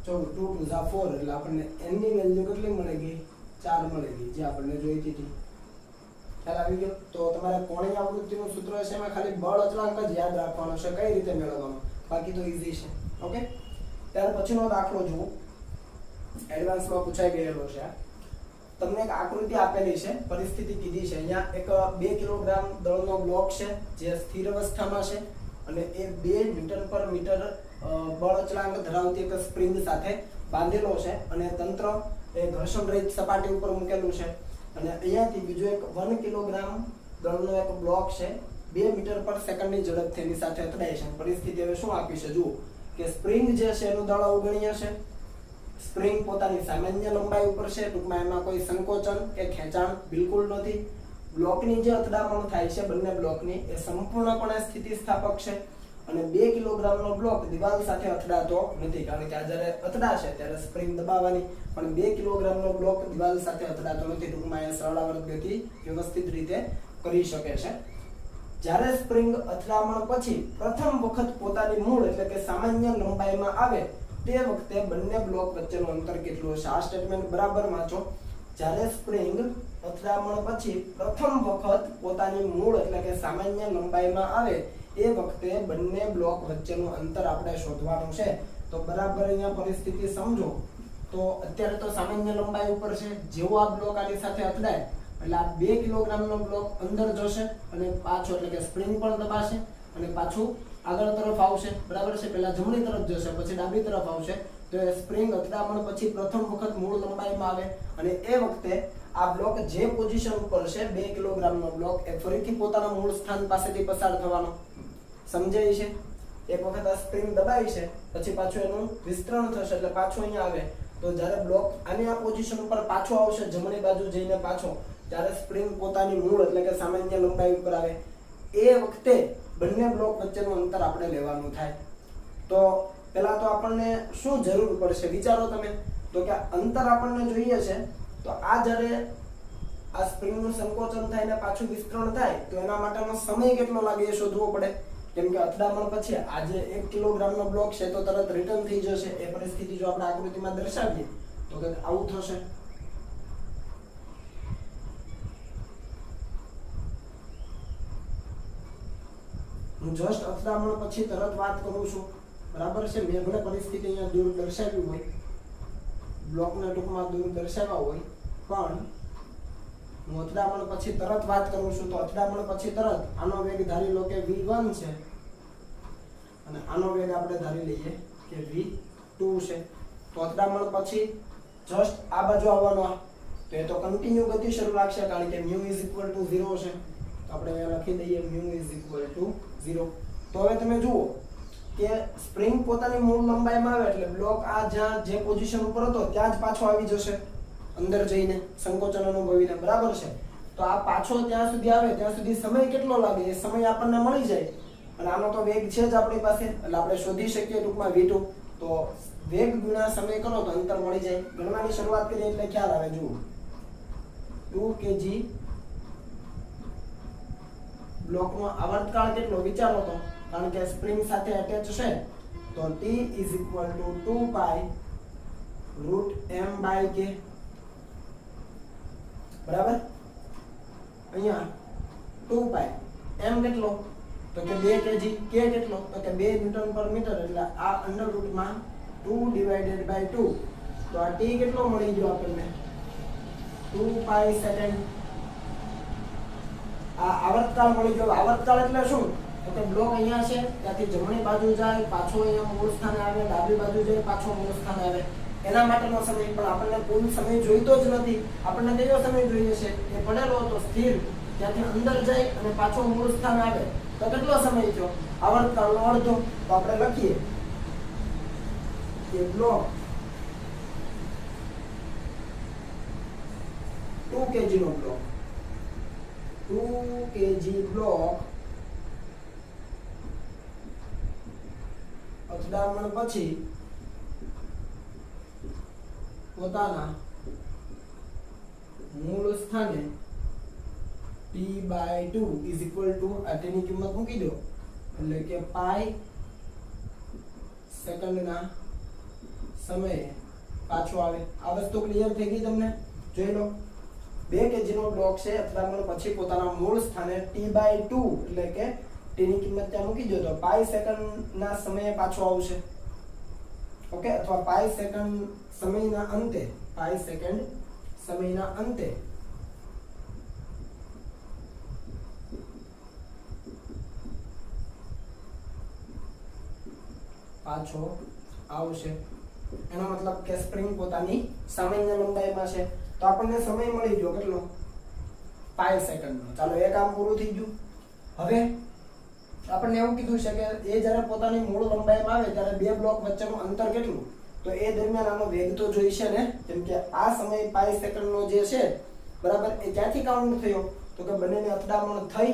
[SPEAKER 1] 14, 2 2 4 એટલે આપણને n ની વેલ્યુ કેટલી મળી ગઈ? 4 મળી ગઈ, જે આપણને જોઈતી હતી. ખ્યાલ આવી ગયો? તો તમારે કોણીય આવૃત્તિનું સૂત્ર છે, એમાં ખાલી બળ અચળાંક જ યાદ રાખવાનો છે, કઈ રીતે મેળવવાનો, બાકી તો ઈઝી છે. ઓકે, ત્યાર પછીનો દાખલો જુઓ, એડવાન્સમાં પૂછાઈ ગયેલો છે. તમને એક આકૃતિ આપેલી છે, પરિસ્થિતિ કીધી છે. અહીંયા એક 2 કિલોગ્રામ દળનો બ્લોક છે જે સ્થિર અવસ્થામાં છે અને એ 2 મીટર બળ અચળાંક ધરાવતી એક સ્પ્રિંગ સાથે બાંધેલો છે અને તંત્ર એ ઘર્ષણ રહિત સપાટી ઉપર મૂકેલું છે. અને અહીંયાથી બીજો એક 1 કિલોગ્રામ દળનો એક બ્લોક છે 2 મીટર પર સેકન્ડની ઝડપથી એની સાથે અથડાય છે. પરિસ્થિતિ હવે શું આપી છે? જુઓ કે સ્પ્રિંગ જે છે એનું દળ અવગણ્ય છે. સ્પ્રિંગ પોતાની સામાન્ય લંબાઈ ઉપર છે, ટૂંકમાં એમાં કોઈ સંકોચન કે ખેંચાણ બિલકુલ નથી. બ્લોકની જે અથડામણ થાય છે બંને બ્લોકની એ સંપૂર્ણપણે સ્થિતિસ્થાપક છે અને 2 કિલોગ્રામનો બ્લોક દિવાલ સાથે અથડાતો નથી, કારણ કે આ જ્યારે અથડાશે ત્યારે સ્પ્રિંગ દબાવવાની, પણ 2 કિલોગ્રામનો બ્લોક દિવાલ સાથે અથડાતો નથી. ટૂંકમાં એ સરળાવર્ત ગતિ વ્યવસ્થિત રીતે કરી શકે છે. જ્યારે સ્પ્રિંગ અથડામણ પછી પ્રથમ વખત પોતાની મૂળ એટલે કે સામાન્ય લંબાઈમાં આવે તે વખતે બંને બ્લોક વચ્ચેનું અંતર કેટલું હશે? આ સ્ટેટમેન્ટ બરાબર વાંચો. જ્યારે સ્પ્રિંગ અથડામણ પછી પ્રથમ વખત પોતાની મૂળ એટલે કે સામાન્ય લંબાઈમાં આવે એ વખતે બંને બ્લોક વચ્ચેનું અંતર આપણે શોધવાનું છે. તો બરાબર અહીંયા પરિસ્થિતિ સમજો. તો અત્યારે તો સામાન્ય લંબાઈ ઉપર છે, જેવો આ બ્લોક આની સાથે અથડાય એટલે આ 2 કિલોગ્રામનો બ્લોક અંદર જશે અને પાછો એટલે કે સ્પ્રિંગ પણ દબાશે અને પાછું આગળ તરફ આવશે, બરાબર છે? પહેલા જમણી તરફ જશે પછી ડાબી તરફ આવશે. તો એ સ્પ્રિંગ અથડામણ પછી પ્રથમ વખત મૂળ લંબાઈમાં આવે અને એ વખતે આ બ્લોક જે પોઝિશન ઉપર છે 2 કિલોગ્રામનો બ્લોક એ ફરીથી પોતાના મૂળ સ્થાન પાસેથી પસાર થવાનો. સમજાય છે? એક વખત આ સ્પ્રિંગ દબાઈ છે પછી પાછું એનું વિસ્તરણ થશે એટલે પાછું અહીંયા આવે. તો જ્યારે બ્લોક આની આ પોઝિશન ઉપર પાછો આવશે જમણી બાજુ જઈને પાછો, ત્યારે સ્પ્રિંગ પોતાની મૂળ એટલે કે સામાન્ય લંબાઈ ઉપર આવે. એ વખતે બંને બ્લોક વચ્ચેનું અંતર આપણે લેવાનું થાય. તો પહેલા તો આપણને શું જરૂર પડશે વિચારો તમે. તો કે અંતર આપણને જોઈએ છે તો આ જ્યારે આ સ્પ્રિંગનું સંકોચન થાય ને પાછું વિસ્તરણ થાય તો એના માટેનો સમય કેટલો લાગે એ શોધવો પડે. કેમ કે અથડામણ પછી આ જે 1 કિલોગ્રામનો બ્લોક છે તો તરત રિટર્ન થઈ જશે. એ પરિસ્થિતિ જો આપણે આકૃતિમાં દર્શાવીએ તો કે આવું થશે. હું જસ્ટ અથડામણ પછી તરત વાત કરું છું, બરાબર છે. મેં ભલે પરિસ્થિતિ અહીંયા દૂર દર્શાવી હોય, બ્લોકને ટૂંકમાં દૂર દર્શાવ્યા હોય, પણ હું અથડામણ પછી તરત વાત કરું છું. તો અથડામણ પછી તરત આનો વેગ ધારી લો કે v1 છે અને આનો વેગ આપણે ધારી લઈએ કે v2 છે. તો અથડામણ પછી જસ્ટ આ બાજુ આવવાનો, તો એ તો કન્ટિન્યુ ગતિ શરૂ રાખશે કારણ કે μ 0 છે. તો આપણે અહીંયા લખી દઈએ μ 0. તો હવે તમે જુઓ કે સ્પ્રિંગ પોતાની મૂળ લંબાઈમાં આવે એટલે બ્લોક આ જ્યાં જે પોઝિશન ઉપર હતો ત્યાં જ પાછો આવી જશે અંદર જઈને સંકોચન અનુભવીને, બરાબર છે. તો આ પાછો ત્યાં સુધી આવે ત્યાં સુધી સમય કેટલો લાગે એ સમય આપણને મળી જાય. અને આનો તો વેગ છે જ આપણી પાસે એટલે આપણે શોધી શકીએ ટૂંકમાં v2. તો વેગ ગુણ્યા સમય કરો તો અંતર મળી જાય. ગણવાની શરૂઆત કરીએ એટલે ખ્યાલ આવે. જુઓ 2 kg બ્લોકનો આવર્તકાળ કેટલો વિચારો તો, કારણ કે સ્પ્રિંગ સાથે અટેચ છે તો t = 2 પાઈ √m/k, બરાબર. અહીંયા 2 પાઈ m કેટલો તો કે 2 kg, k કેટલો તો કે 2 ન્યૂટન પર મીટર, એટલે આ અંડર રૂટમાં 2/2. તો આ t કેટલો મળી ગયો આપણને 2 પાઈ સેકન્ડ. આ આવર્તકાળ મળી ગયો. આવર્તકાળ એટલે શું તો કે બ્લોક અહીંયા છે ત્યાંથી જમણી બાજુ જાય પાછો અહીંયા મૂળ સ્થાને આવે, ડાબી બાજુ જાય પાછો મૂળ સ્થાને આવે, એના માટેનો સમય. પણ આપણને કુલ સમય જોઈતો જ નથી. આપણને કયો સમય જોઈએ છે એ પડેલો હતો સ્થિર, ત્યાંથી અંદર જાય અને પાછો મૂળ સ્થાને આવે તો કેટલો સમય થયો આવર્તકાળનો અડધો. તો આપણે લખીએ કે બ્લોક 2 kg નો બ્લોક 2 kg બ્લોક અથડામણ પછી પોતાના મૂળ સ્થાને p/2 = તેની કિંમત મૂકી દો એટલે કે પાઈ સેકન્ડના સમયે પાછો આવે. આ વસ્તુ ક્લિયર થઈ ગઈ તમને? જોઈ લો 2 kg નો બ્લોક છે અથડામણ પછી પોતાના મૂળ સ્થાને t/2 એટલે કે t ની કિંમત ત્યાં મૂકી દો તો પાઈ સેકન્ડના સમયે પાછો આવશે. ઓકે, અથવા પાઈ સેકન્ડ સમયના અંતે, પાઈ સેકન્ડ સમયના અંતે પાછો આવશે. એનો મતલબ કે સ્પ્રિંગ પોતાની સામાન્ય લંબાઈમાં છે. તો આપણને સમય મળી ગયો કેટલો પાઈ સેકન્ડનો. ચાલો એક કામ પૂરું થઈ ગયું. હવે આપણને એવું કીધું છે કે એ જ્યારે પોતાની મૂળ લંબાઈમાં આવે ત્યારે બે બ્લોક વચ્ચેનું અંતર કેટલું, તો એ દરમિયાન આનો વેગ તો જોઈશે ને. કેમ કે આ સમય પાઈ સેકન્ડનો જે છે બરાબર એ ક્યાંથી કાઉન્ટ થયો તો કે બંનેને અથડામણ થઈ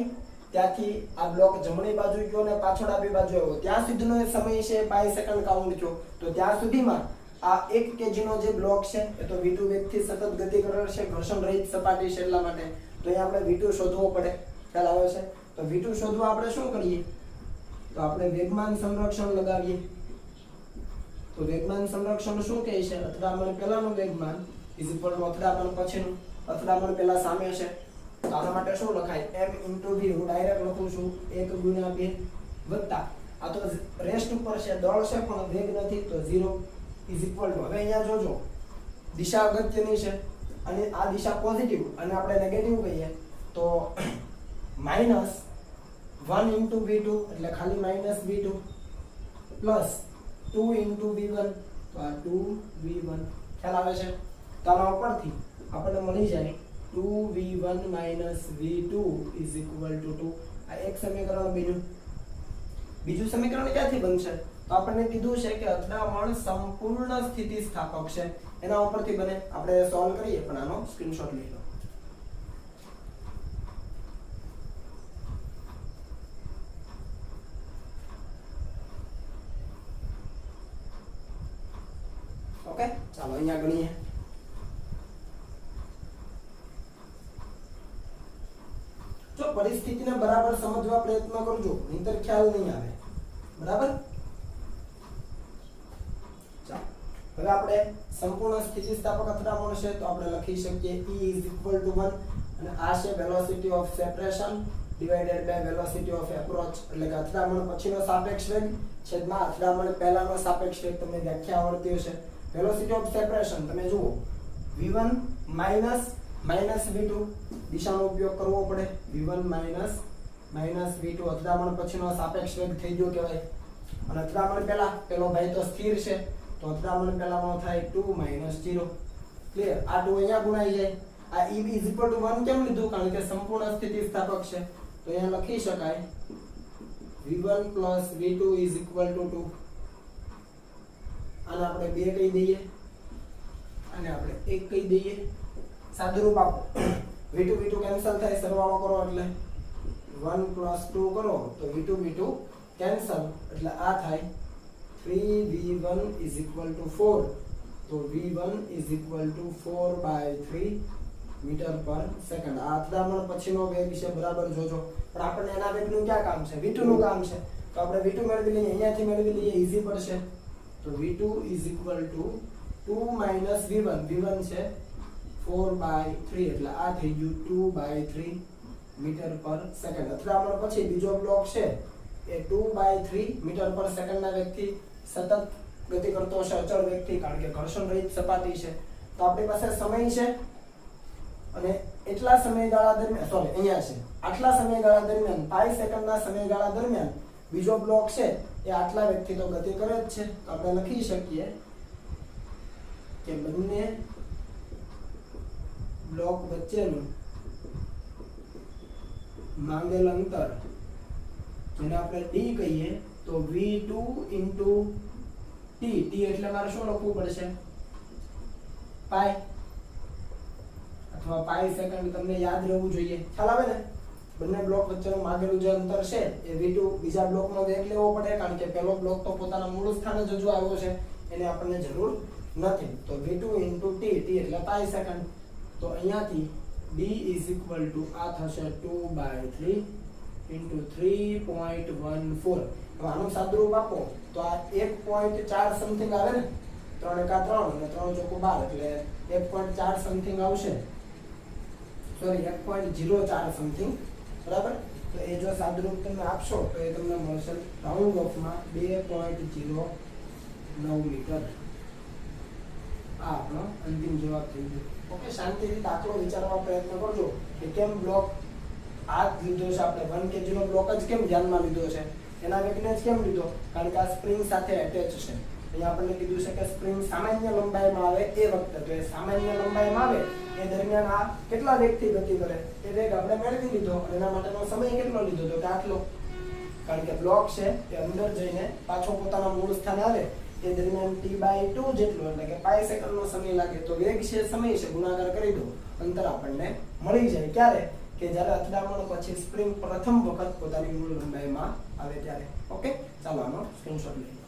[SPEAKER 1] ત્યાંથી આ બ્લોક જમણી બાજુ ગયો ને પાછળ ડાબી બાજુ આવ્યો ત્યાં સુધીનો સમય છે પાઈ સેકન્ડ કાઉન્ટ થયો. તો ત્યાં સુધીમાં આ 1 kg નો જે બ્લોક છે એ તો v2 વેગથી સતત ગતિ કરે છે, ઘર્ષણ રહિત સપાટી છે એટલા માટે. તો અહીંયા આપણે v2 શોધવો પડે. ખ્યાલ આવે છે? તો v2 શોધવા આપણે શું કરીએ તો આપણે વેગમાન સંરક્ષણ લગાવીએ. તો વેગમાન સંરક્ષણ શું કહે છે? અથડામણ પહેલાનું વેગમાન = અથડામણ પછીનું. અથડામણ પહેલા સામે છે તો આના માટે શું લખાય m * v. હું ડાયરેક્ટ લખું છું 1/2 વત્તા આ તો રેસ્ટ ઉપર છે, દળ છે પણ વેગ નથી તો 0 = હવે અહીંયા જોજો દિશા અગત્યની છે અને આ દિશા પોઝિટિવ અને આપણે નેગેટિવ કહીએ તો -1 * v2 એટલે ખાલી -v2 પ્લસ 2 * v1 તો આ 2v1. ખ્યાલ આવે છે? તો આના ઉપરથી આપણને મળી જાય 2v1 - v2 = 2. આ એક સમીકરણ બન્યું. બીજું સમીકરણ ક્યાંથી બનશે તો આપણને કીધું છે કે અથડામણ સંપૂર્ણ સ્થિતિસ્થાપક છે, એના ઉપરથી બને. આપણે સોલ્વ કરીએ પણ આનો સ્ક્રીનશોટ લઈ લો. ઓકે, ચાલો અહીંયા ગણીએ. જો પરિસ્થિતિને બરાબર સમજવા પ્રયત્ન કરજો, નહીંતર ખ્યાલ નહીં આવે. બરાબર? ચાલો હવે આપણે સંપૂર્ણ સ્થિતિસ્થાપક અથડામણ છે તો આપણે લખી શકીએ E is equal to 1 અને આ છે velocity of separation divided by velocity of approach, એટલે કે અથડામણ પછીનો સાપેક્ષ વેગ છેદમાં અથડામણ પહેલાનો સાપેક્ષ વેગ. તમને વ્યાખ્યા આવડતી હશે. વેલોસિટી ઓફ સેપરેશન તમે જુઓ v1 માઇનસ v2 દિશાનો ઉપયોગ કરવો પડે. v1 માઇનસ v2 અથડામણ પછીનો સાપેક્ષ વેગ થઈ ગયો કહેવાય. અને અથડામણ પહેલા પેલો ભાઈ તો સ્થિર છે તો અથડામણ પહેલાનો થાય 2 - 0. ક્લિયર? આ 2 અહીંયા ગુણાઈ જાય. આ EB = 1 કેમ લીધું? કારણ કે સંપૂર્ણ સ્થિતિસ્થાપક છે. તો અહીંયા લખી શકાય v1 + v2 = 2. આને આપણે 2 કહી દઈએ અને આપણે 1 કહી દઈએ. સાદુરૂપ આપો. v2 કેન્સલ થાય, સરવાળો કરો એટલે 1 + 2 કરો તો v2 કેન્સલ, એટલે આ થાય 3v1 = 4. તો v1 = 4/3 મીટર/સેકન્ડ. આ અથડામણ પછીનો વેગ છે, બરાબર જોજો. પણ આપણને એના વેગનું ક્યાં કામ છે? v2 નું કામ છે. તો આપણે v2 મેળવી લઈએ, અહીંયાથી મેળવી લઈએ, ઈઝી પડશે. તો v2 = 2 - v1. v1 છે 4/3, એટલે આ થઈ ગયું 2/3 મીટર/સેકન્ડ. અથડામણ પછી બીજો બ્લોક છે એ 2/3 મીટર/સેકન્ડ ના વેગથી સતત ગતિ કરતો હશે, અચળ વેગથી, કારણ કે ઘર્ષણ રહિત સપાટી છે. તો આપણી પાસે સમય છે અને એટલા સમયગાળા દરમિયાન અહીંયા છે આટલા સમયગાળા દરમિયાન પાઈ સેકન્ડના સમયગાળા દરમિયાન બીજો બ્લોક છે એ આટલા વેગથી તો ગતિ કરે જ છે. તો આપણે લખી શકીએ કે બંને બ્લોક વચ્ચેનું માંગેલ અંતર, જેને આપણે d કહીએ, તો v2 * t. t એટલે મારે શું લખવું પડશે? પાઈ અથવા પાઈ સેકન્ડ. તમને યાદ રહેવું જોઈએ. ખ્યાલ આવે ને? બંને બ્લોક વચ્ચેનું માંગેલું જે અંતર છે એ v2, બીજા બ્લોકનો વેગ લેવો પડે, કારણ કે પહેલો બ્લોક તો પોતાના મૂળ સ્થાને જ હજુ આવ્યો છે, એને આપણને જરૂર નથી. તો v2 * t. t એટલે પાઈ સેકન્ડ. તો અહીંયાથી d = આ થશે 2/3 * 3.14. હવે આનું સાદુરૂપ આપો તો આ 1.4 સમથિંગ આવે ને. 3 × 3 અને 3 × 12 એટલે 1.4 સમથિંગ આવશે. Sorry 1.04 something. બરાબર? તો એ જો સાદુરૂપ તમે આપશો તો એ તમને મળશે રાઉન્ડ ઓફમાં 2.09 મીટર. આ આપણો અંતિમ જવાબ થઈ ગયો. ઓકે, શાંતિથી દાખલો વિચારવા પ્રયત્ન કરજો કે કેમ બ્લોક આ લીધો છે આપણે, 1 kg નો બ્લોક જ કેમ ધ્યાનમાં લીધો છે, એના વેગને જ કેમ લીધો? કારણ કે આ સ્પ્રિંગ સાથે એટેચ છે. અહીંયા આપણને કીધું છે કે સ્પ્રિંગ સામાન્ય લંબાઈમાં આવે એ વખતે, તો એ સામાન્ય લંબાઈમાં આવે એ દરમિયાન આ કેટલા વેગથી ગતિ કરે એ વેગ આપણે મેળવી લીધો. અને એના માટેનો સમય કેટલો લીધો? તો કે આટલો. કારણ કે બ્લોક છે એ અંદર જઈને પાછો પોતાના મૂળ સ્થાને આવે એ દરમિયાન t/2 જેટલો, એટલે કે પાઈ સેકન્ડનો સમય લાગે. તો વેગ છે, સમય છે, ગુણાકાર કરી દો, અંતર આપણને મળી જાય. ક્યારે? કે જ્યારે અથડામણ પછી સ્પ્રિંગ પ્રથમ વખત પોતાની મૂળ લંબાઈમાં આવે ત્યારે. ઓકે, ચાલો આનો સ્ક્રીનશોટ લઈએ.